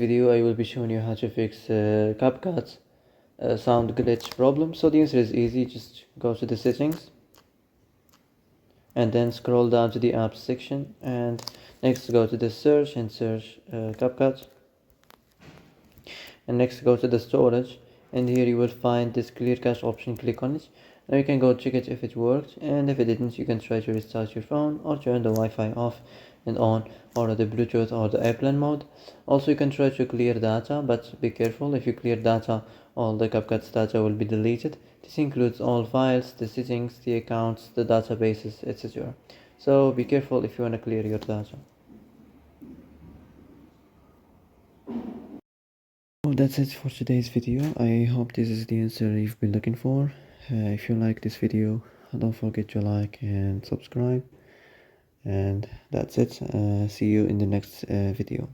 Video I will be showing you how to fix Capcut's sound glitch problem. So the answer is easy. Just go to the settings and then scroll down to the apps section, and next go to the search and search Capcut, and next go to the storage, and here you will find this clear cache option. Click on it. Now you can go check it if it worked, and if it didn't, you can try to restart your phone or turn the Wi-Fi off and on, or the Bluetooth or the airplane mode. Also, you can try to clear data, but be careful. If you clear data, all the Capcut's data will be deleted. This includes all files, the settings, the accounts, the databases, etc. So be careful if you want to clear your data. Well, that's it for today's video. I hope this is the answer you've been looking for. If you like this video, don't forget to like and subscribe. And that's it. See you in the next video.